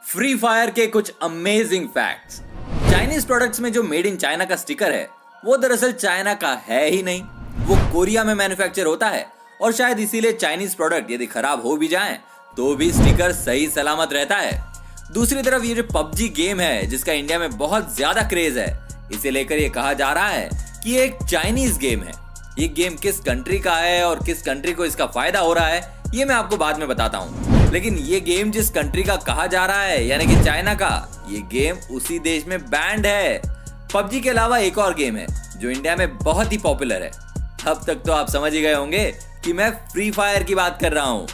Free fire के कुछ amazing facts. Chinese products में जो मेड इन चाइना का स्टिकर है वो दरअसल चाइना का है ही नहीं, वो कोरिया में मैन्युफैक्चर होता है और शायद इसीलिए चाइनीज प्रोडक्ट यदि खराब हो भी जाएं तो भी स्टिकर सही सलामत रहता है। दूसरी तरफ ये जो पबजी गेम है जिसका इंडिया में बहुत ज्यादा क्रेज है, इसे लेकर ये कहा जा रहा है कि ये एक चाइनीज गेम है। ये गेम किस कंट्री का है और किस कंट्री को इसका फायदा हो रहा है ये मैं आपको बाद में बताता हूँ, लेकिन ये गेम जिस कंट्री का कहा जा रहा है यानी कि चाइना का, ये गेम उसी देश में बैंड है। पबजी के अलावा एक और गेम है जो इंडिया में बहुत ही पॉपुलर है। अब तक तो आप समझ ही गए होंगे कि मैं फ्री फायर की बात कर रहा हूँ।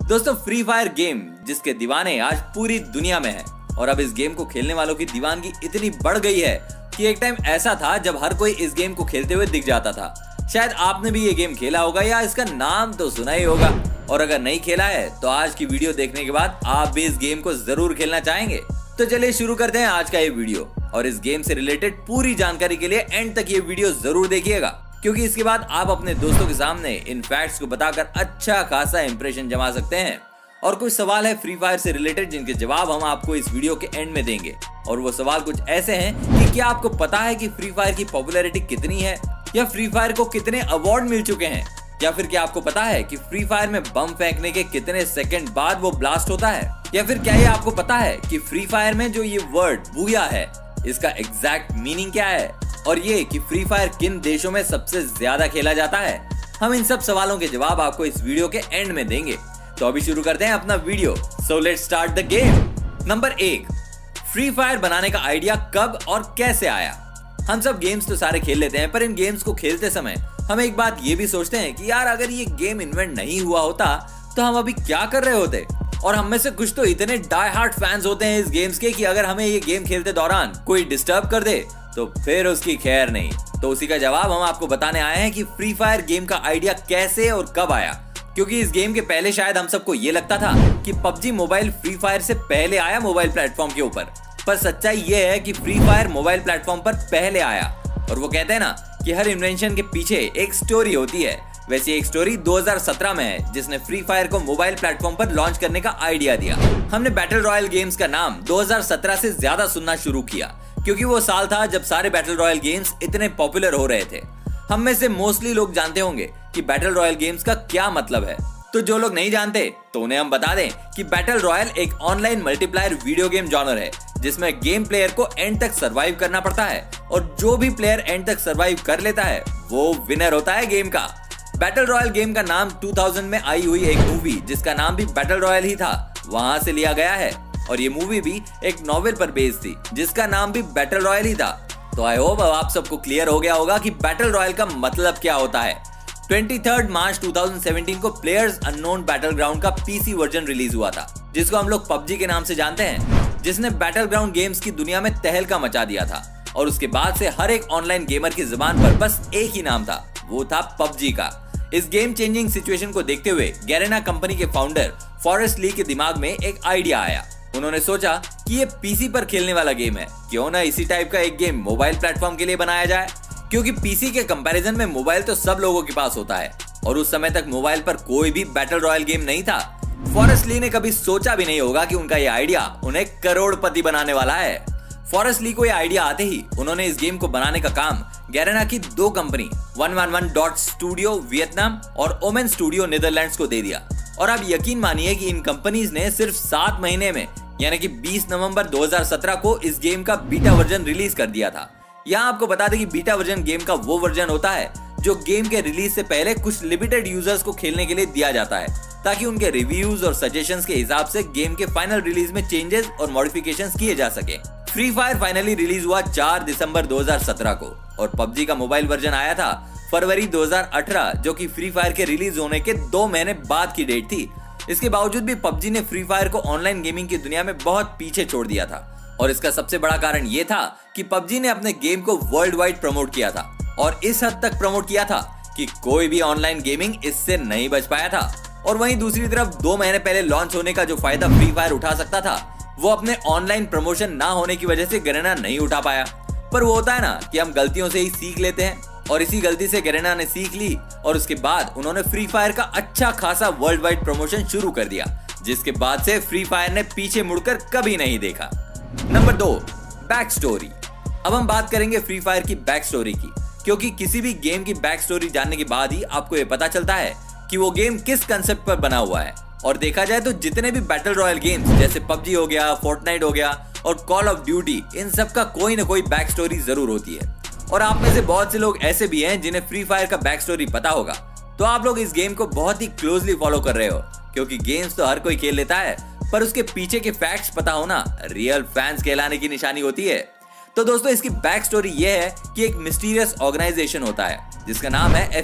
दोस्तों, फ्री फायर गेम जिसके दीवाने आज पूरी दुनिया में है और अब इस गेम को खेलने वालों की दीवानगी इतनी बढ़ गई है कि एक टाइम ऐसा था जब हर कोई इस गेम को खेलते हुए दिख जाता था। शायद आपने भी ये गेम खेला होगा या इसका नाम तो सुना ही होगा, और अगर नहीं खेला है तो आज की वीडियो देखने के बाद आप भी इस गेम को जरूर खेलना चाहेंगे। तो चलिए शुरू करते हैं आज का ये वीडियो, और इस गेम से रिलेटेड पूरी जानकारी के लिए एंड तक ये वीडियो जरूर देखिएगा, क्योंकि इसके बाद आप अपने दोस्तों के सामने इन फैक्ट्स को बताकर अच्छा खासा इंप्रेशन जमा सकते हैं। और कुछ सवाल है फ्री फायर से रिलेटेड जिनके जवाब हम आपको इस वीडियो के एंड में देंगे, और वो सवाल कुछ ऐसे हैं कि क्या आपको पता है कि फ्री फायर की पॉपुलैरिटी कितनी है, या फ्री फायर को कितने अवार्ड मिल चुके हैं, या फिर क्या आपको पता है कि फ्री फायर में बम फेंकने के कितने सेकंड बाद वो ब्लास्ट होता है, या फिर क्या ये आपको पता है कि फ्री फायर में जो ये वर्ड बूया है इसका एग्जैक्ट मीनिंग क्या है, और ये कि फ्री फायर किन देशों में सबसे ज्यादा खेला जाता है। हम इन सब सवालों के जवाब आपको इस वीडियो के एंड में देंगे। तो अभी शुरू करते हैं अपना video. So let's start the game. Number 1, free fire बनाने का आइडिया कब और कैसे आया। हम सब गेम्स तो सारे खेल लेते हैं, पर इन गेम्स को खेलते समय हम एक बात ये भी सोचते हैं कि यार अगर ये गेम इन्वेंट नहीं हुआ होता तो हम अभी क्या कर रहे होते। और हम में से कुछ तो इतने डाई हार्ट फैंस होते हैं इस गेम्स के कि अगर हमें ये गेम खेलते दौरान कोई डिस्टर्ब कर दे तो फिर उसकी खैर नहीं। तो उसी का जवाब हम आपको बताने आए हैं कि फ्री फायर गेम का आइडिया कैसे और कब आया, क्योंकि इस गेम के पहले शायद हम सबको ये लगता था कि पबजी मोबाइल फ्री फायर से पहले आया मोबाइल प्लेटफॉर्म के ऊपर, पर सच्चाई ये है कि फ्री फायर मोबाइल प्लेटफॉर्म पर पहले आया। और वो कहते हैं ना कि हर इन्वेंशन के पीछे एक स्टोरी होती है, वैसे एक स्टोरी 2017 में है जिसने फ्री फायर को मोबाइल प्लेटफॉर्म पर लॉन्च करने का आइडिया दिया। हमने बैटल रॉयल गेम्स का नाम 2017 से ज्यादा सुनना शुरू किया, क्योंकि वो साल था जब सारे बैटल रॉयल गेम्स इतने पॉपुलर हो रहे थे। हम में से मोस्टली लोग जानते होंगे कि बैटल रॉयल गेम्स का क्या मतलब है, तो जो लोग नहीं जानते तो उन्हें हम बता दें कि बैटल रॉयल एक online multiplier video game genre है जिसमें गेम प्लेयर को एंड तक सरवाइव करना पड़ता है, और जो भी प्लेयर एंड तक सरवाइव कर लेता है वो विनर होता है गेम का। बैटल रॉयल गेम का नाम 2000 में आई हुई एक मूवी जिसका नाम भी बैटल रॉयल ही था वहां से लिया गया है, और ये मूवी भी एक नॉवेल पर बेस्ड थी जिसका नाम भी बैटल रॉयल ही था। तो आई होप अब आप सबको क्लियर हो गया होगा कि बैटल रॉयल का मतलब क्या होता है। 23 मार्च 2017 को प्लेयर्स अननोन बैटलग्राउंड का पीसी वर्जन रिलीज हुआ था, जिसको हम लोग पबजी के नाम से जानते हैं, जिसने बैटलग्राउंड गेम्स की दुनिया में तहलका मचा दिया था। और उसके बाद से हर एक ऑनलाइन गेमर की जुबान पर बस एक ही नाम था, वो था पबजी का। इस गेम चेंजिंग सिचुएशन को देखते हुए गैरेना कंपनी के फाउंडर फॉरेस्ट ली के दिमाग में एक आइडिया आया। उन्होंने सोचा कि ये पीसी पर खेलने वाला गेम है, क्यों ना इसी टाइप का एक गेम मोबाइल प्लेटफॉर्म के लिए बनाया जाए, क्योंकि पीसी के कंपैरिजन में मोबाइल तो सब लोगों के पास होता है, और उस समय तक मोबाइल पर कोई भी बैटल रॉयल गेम नहीं था। फॉरेस्ट ली ने कभी सोचा भी नहीं होगा कि उनका ये आइडिया उन्हें करोड़पति बनाने वाला है। फॉरेस्ट ली को ये आइडिया आते ही उन्होंने इस गेम को बनाने का काम गैरेना की दो कंपनी 111 स्टूडियो वियतनाम और ओमेन स्टूडियो नीदरलैंड्स को दे दिया। और आप यकीन मानिए कि इन कंपनीज ने सिर्फ 7 महीने में यानी कि 20 नवंबर 2017 को इस गेम का बीटा वर्जन रिलीज कर दिया था। यहाँ आपको बता दें कि बीटा वर्जन गेम का वो वर्जन होता है जो गेम के रिलीज से पहले कुछ लिमिटेड यूजर्स को खेलने के लिए दिया जाता है, ताकि उनके रिव्यूज और सजेशंस के हिसाब से गेम के फाइनल रिलीज में चेंजेस और मॉडिफिकेशंस किए जा सके। फ्री फायर फाइनली रिलीज हुआ 4 दिसंबर 2017 को, और पबजी का मोबाइल वर्जन आया था फरवरी 2018, जो कि फ्री फायर के रिलीज होने के 2 महीने बाद की डेट थी। इसके बावजूद भी पबजी ने फ्री फायर को ऑनलाइन गेमिंग की दुनिया में बहुत पीछे छोड़ दिया था, और इसका सबसे बड़ा कारण ये था कि पबजी ने अपने गेम को वर्ल्ड वाइड प्रमोट किया था, और इस हद तक प्रमोट किया था कि कोई भी ऑनलाइन गेमिंग इससे नहीं बच पाया था। और वहीं दूसरी तरफ 2 महीने पहले लॉन्च होने का जो फायदा फ्री फायर उठा सकता था वो अपने ऑनलाइन प्रमोशन ना होने की वजह से गैरेना नहीं उठा पाया। पर वो होता है ना कि हम गलतियों से ही सीख लेते हैं, और इसी गलती से गैरेना ने सीख ली, और उसके बाद उन्होंने फ्री फायर का अच्छा खासा वर्ल्ड वाइड प्रमोशन शुरू कर दिया, जिसके बाद से फ्री फायर ने पीछे मुड़कर कभी नहीं देखा। Number 2, back story. अब हम बात करेंगे फ्री फायर की बैक स्टोरी की, क्योंकि किसी भी गेम की बैक स्टोरी जानने के बाद ही आपको ये पता चलता है कि वो गेम किस कंसेप्ट पर बना हुआ है। और देखा जाए तो जितने भी बैटल रॉयल गेम्स जैसे पबजी हो गया, फोर्टनाइट हो गया और कॉल ऑफ ड्यूटी, इन सब का कोई ना कोई बैक स्टोरी जरूर होती है। और आप में से बहुत से लोग ऐसे भी हैं जिन्हें फ्री फायर का बैक स्टोरी पता होगा, तो आप लोग इस गेम को बहुत ही क्लोजली फॉलो कर रहे हो, क्योंकि गेम्स तो हर कोई खेल लेता है, पर उसके पीछे के फैक्ट्स पता होना रियल फैंस कहलाने की निशानी होती है। तो दोस्तों, इसकी बैक स्टोरी ये है कि एक मिस्टीरियस ऑर्गेनाइजेशन होता है जिसका नाम है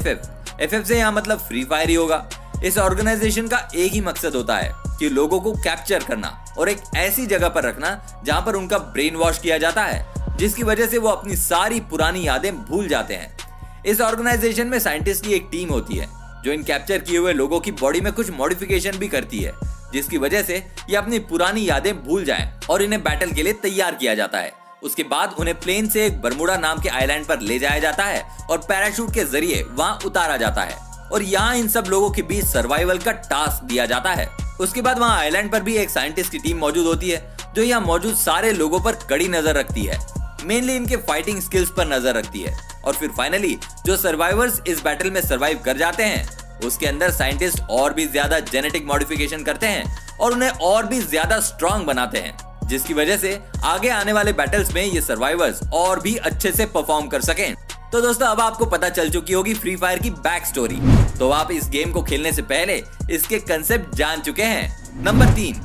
FF से यहाँ मतलब फ्री फायर ही होगा। इस ऑर्गेनाइजेशन का एक ही मकसद होता है कि लोगों को कैप्चर करना और एक ऐसी जगह पर रखना जहां पर उनका ब्रेन वॉश किया जाता है, जिसकी वजह से वो अपनी सारी पुरानी यादें भूल जाते हैं। इस ऑर्गेनाइजेशन में साइंटिस्ट की एक टीम होती है जो इन कैप्चर किए हुए लोगों की बॉडी में कुछ मॉडिफिकेशन भी करती है, जिसकी वजह से ये अपनी पुरानी यादें भूल जाएं और इन्हें बैटल के लिए तैयार किया जाता है। उसके बाद उन्हें प्लेन से एक बरमूडा नाम के आइलैंड पर ले जाया जाता है और पैराशूट के जरिए वहां उतारा जाता है और यहाँ इन सब लोगों के बीच सर्वाइवल का टास्क दिया जाता है। उसके बाद वहाँ आइलैंड पर भी एक साइंटिस्ट की टीम मौजूद होती है जो यहाँ मौजूद सारे लोगों पर कड़ी नजर रखती है, मेनली इनके फाइटिंग स्किल्स पर नजर रखती है। और फिर फाइनली जो सर्वाइवर्स इस बैटल में सर्वाइव कर जाते हैं, उसके अंदर साइंटिस्ट और भी ज्यादा जेनेटिक मॉडिफिकेशन करते हैं और उन्हें और भी ज्यादा स्ट्रॉन्ग बनाते हैं, जिसकी वजह से आगे आने वाले बैटल्स में ये सर्वाइवर्स और भी अच्छे से परफॉर्म कर सकें। तो दोस्तों, अब आपको पता चल चुकी होगी फ्री फायर की बैक स्टोरी, तो आप इस गेम को खेलने से पहले इसके कंसेप्ट जान चुके हैं। नंबर 3,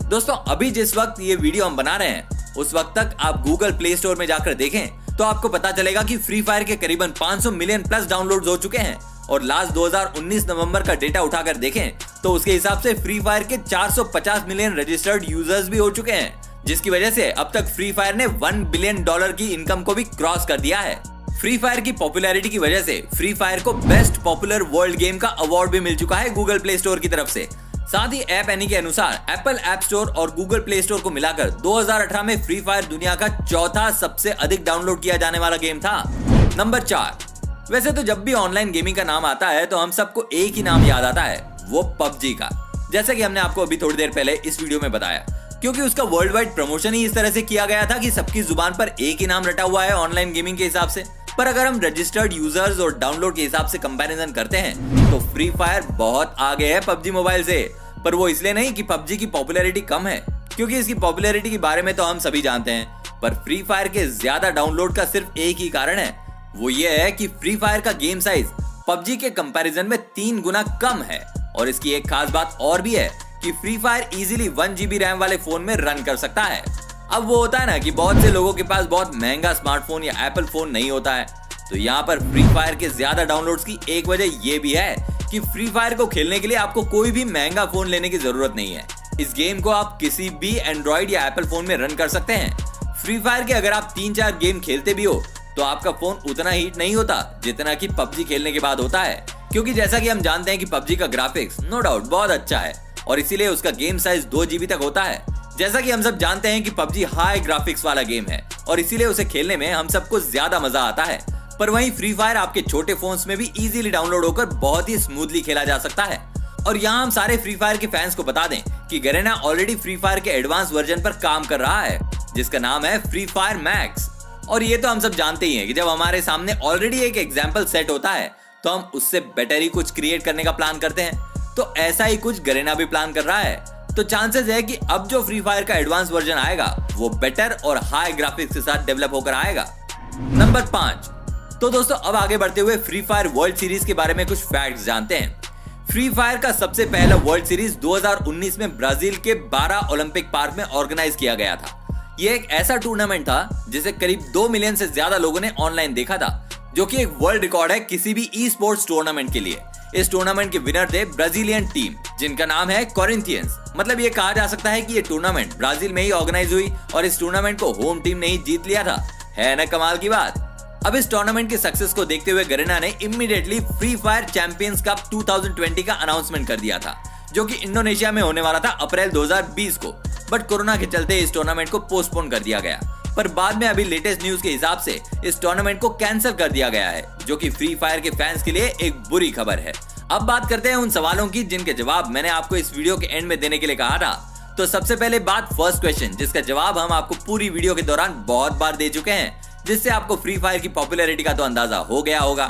दोस्तों, अभी जिस वक्त ये वीडियो हम बना रहे हैं उस वक्त तक आप गूगल प्ले स्टोर में जाकर देखें तो आपको पता चलेगा कि फ्री फायर के करीबन 500 मिलियन प्लस डाउनलोड्स हो चुके हैं। और लास्ट 2019 नवंबर का डेटा उठाकर देखें तो उसके हिसाब से फ्री फायर के 450 मिलियन रजिस्टर्ड यूजर्स भी हो चुके हैं, जिसकी वजह से अब तक फ्री फायर ने $1 बिलियन की इनकम को भी क्रॉस कर दिया है। फ्री फायर की पॉपुलैरिटी की वजह से फ्री फायर को बेस्ट पॉपुलर वर्ल्ड गेम का अवार्ड भी मिल चुका है गूगल प्ले स्टोर की तरफ से। साथ ही ऐप एनी के अनुसार एप्पल ऐप स्टोर और गूगल प्ले स्टोर को मिलाकर 2018 में फ्री फायर दुनिया का चौथा सबसे अधिक डाउनलोड किया जाने वाला गेम था। नंबर 4, वैसे तो जब भी ऑनलाइन गेमिंग का नाम आता है तो हम सबको एक ही नाम याद आता है, वो पबजी का, जैसा कि हमने आपको अभी थोड़ी देर पहले इस वीडियो में बताया, क्योंकि उसका वर्ल्ड वाइड प्रमोशन ही इस तरह से किया गया था कि सबकी जुबान पर एक ही नाम रटा हुआ है ऑनलाइन गेमिंग के हिसाब से। पर अगर हम रजिस्टर्ड यूजर्स और डाउनलोड के हिसाब से कंपैरिजन करते हैं तो फ्री फायर बहुत आगे है पबजी मोबाइल से। पर वो इसलिए नहीं कि पबजी की पॉपुलैरिटी कम है, क्योंकि इसकी पॉपुलैरिटी के बारे में तो हम सभी जानते हैं, पर फ्री फायर के ज्यादा डाउनलोड का सिर्फ एक ही कारण है, वो ये है कि फ्री फायर का गेम साइज पबजी के कंपैरिजन में 3 गुना कम है। और इसकी एक खास बात और भी है कि free fire easily 1 GB RAM वाले फोन में रन कर सकता है। अब वो होता है ना कि बहुत से लोगों के पास बहुत महंगा स्मार्टफोन या एप्पल फोन नहीं होता है, तो यहाँ पर फ्री फायर के ज्यादा डाउनलोड्स की एक वजह ये भी है कि फ्री फायर को खेलने के लिए आपको कोई भी महंगा फोन लेने की जरूरत नहीं है। इस गेम को आप किसी भी एंड्रॉइड या एप्पल फोन में रन कर सकते हैं। फ्री फायर के अगर आप 3-4 गेम खेलते भी हो तो आपका फोन उतना हीट नहीं होता जितना कि पबजी खेलने के बाद होता है, क्योंकि जैसा कि हम जानते हैं कि पबजी का ग्राफिक्स नो डाउट बहुत अच्छा है और इसीलिए उसका गेम साइज 2 GB तक होता है। जैसा कि हम सब जानते हैं कि पबजी हाई ग्राफिक्स वाला गेम है और इसीलिए उसे खेलने में हम सबको ज्यादा मजा आता है। पर वहीं फ्री फायर आपके छोटे फोन्स में भी इजीली डाउनलोड होकर बहुत ही स्मूथली खेला जा सकता है। और यहाँ हम सारे फ्री फायर के फैंस को बता दें कि गरेना ऑलरेडी फ्री फायर के एडवांस वर्जन पर काम कर रहा है, जिसका नाम है फ्री फायर मैक्स। और ये तो हम सब जानते ही हैं कि जब हमारे सामने ऑलरेडी एक एग्जाम्पल सेट होता है तो हम उससे बेटर ही कुछ क्रिएट करने का प्लान करते हैं, तो ऐसा ही कुछ गरेना भी प्लान कर रहा है। तो चांसेस है कि अब जो फ्री फायर का एडवांस वर्जन आएगा वो बेटर और हाई ग्राफिक्स के साथ डेवलप होकर आएगा। नंबर 5, तो दोस्तों अब आगे बढ़ते हुए फ्री फायर वर्ल्ड सीरीज के बारे में कुछ फैक्ट्स जानते हैं। फ्री फायर का सबसे पहला वर्ल्ड सीरीज 2019 में ब्राजील के 12 ओलंपिक पार्क में ऑर्गेनाइज किया गया था। यह एक ऐसा टूर्नामेंट था जिसे करीब 2 मिलियन से ज्यादा लोगों ने ऑनलाइन देखा था, जो कि एक वर्ल्ड रिकॉर्ड है किसी भी ई स्पोर्ट्स टूर्नामेंट के लिए। इस टूर्नामेंट के विनर थे ब्राजीलियन टीम, जिनका नाम है कोरिंथियंस। मतलब ये कहा जा सकता है कि ये टूर्नामेंट ब्राजील में ही ऑर्गेनाइज हुई और इस टूर्नामेंट को होम टीम ने ही जीत लिया था। है ना कमाल की बात। अब इस टूर्नामेंट के सक्सेस को देखते हुए गरेना ने immediately free fire champions cup 2020 का अनाउंसमेंट कर दिया था, जो कि इंडोनेशिया में होने वाला था अप्रैल 2020 को। बट कोरोना के चलते इस टूर्नामेंट को पोस्टपोन कर दिया गया। पर बाद में अभी लेटेस्ट न्यूज के हिसाब से इस टूर्नामेंट को कैंसिल कर दिया गया है, जो कि फ्री फायर के फैंस के लिए एक बुरी खबर है। अब बात करते हैं उन सवालों की जिनके जवाब मैंने आपको इस वीडियो के एंड में देने के लिए कहा था। तो सबसे पहले बात फर्स्ट क्वेश्चन, जिसका जवाब हम आपको पूरी वीडियो के दौरान बहुत बार दे चुके हैं, जिससे आपको फ्री फायर की पॉपुलैरिटी का तो अंदाजा हो गया होगा।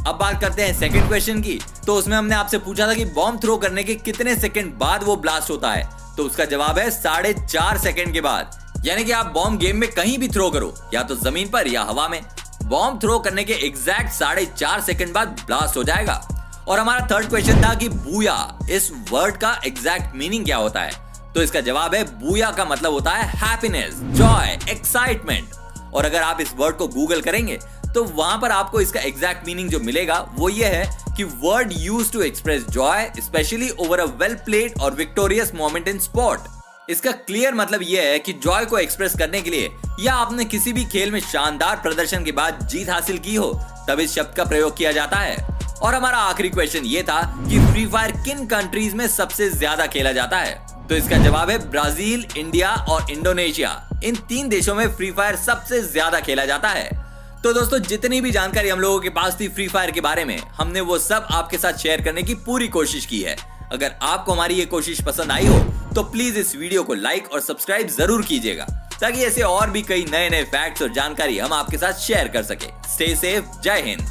अब बात करते हैं सेकंड क्वेश्चन की। तो उसमें हमने आपसे पूछा था कि बॉम्ब थ्रो करने के कितने सेकंड बाद वो ब्लास्ट होता है। तो उसका जवाब है 4.5 सेकंड के बाद। यानी कि आप बॉम्ब गेम में कहीं भी थ्रो करो, या तो जमीन पर या हवा में, बॉम्ब थ्रो करने के एग्जैक्ट 4.5 सेकंड बाद ब्लास्ट हो जाएगा। और हमारा थर्ड क्वेश्चन था कि बूया, इस वर्ड का एग्जैक्ट मीनिंग क्या होता है। तो इसका जवाब है बूया का मतलब होता है हैप्पीनेस, जॉय, एक्साइटमेंट। और अगर आप इस वर्ड को गूगल करेंगे तो वहां पर आपको इसका एग्जैक्ट मीनिंग जो मिलेगा वो ये है कि word used to express joy specially over a well played और विक्टोरियस मोमेंट इन स्पोर्ट। इसका क्लियर मतलब यह है कि जॉय को एक्सप्रेस करने के लिए या आपने किसी भी खेल में शानदार प्रदर्शन के बाद जीत हासिल की हो, तब इस शब्द का प्रयोग किया जाता है। और हमारा आखिरी क्वेश्चन ये था कि फ्री फायर किन कंट्रीज में सबसे ज्यादा खेला जाता है। तो इसका जवाब है ब्राजील, इंडिया और इंडोनेशिया। इन 3 देशों में फ्री फायर सबसे ज्यादा खेला जाता है। तो दोस्तों, जितनी भी जानकारी हम लोगों के पास थी फ्री फायर के बारे में, हमने वो सब आपके साथ शेयर करने की पूरी कोशिश की है। अगर आपको हमारी ये कोशिश पसंद आई हो तो प्लीज इस वीडियो को लाइक और सब्सक्राइब जरूर कीजिएगा, ताकि ऐसे और भी कई नए नए फैक्ट्स और जानकारी हम आपके साथ शेयर कर सके। स्टे सेफ, जय हिंद।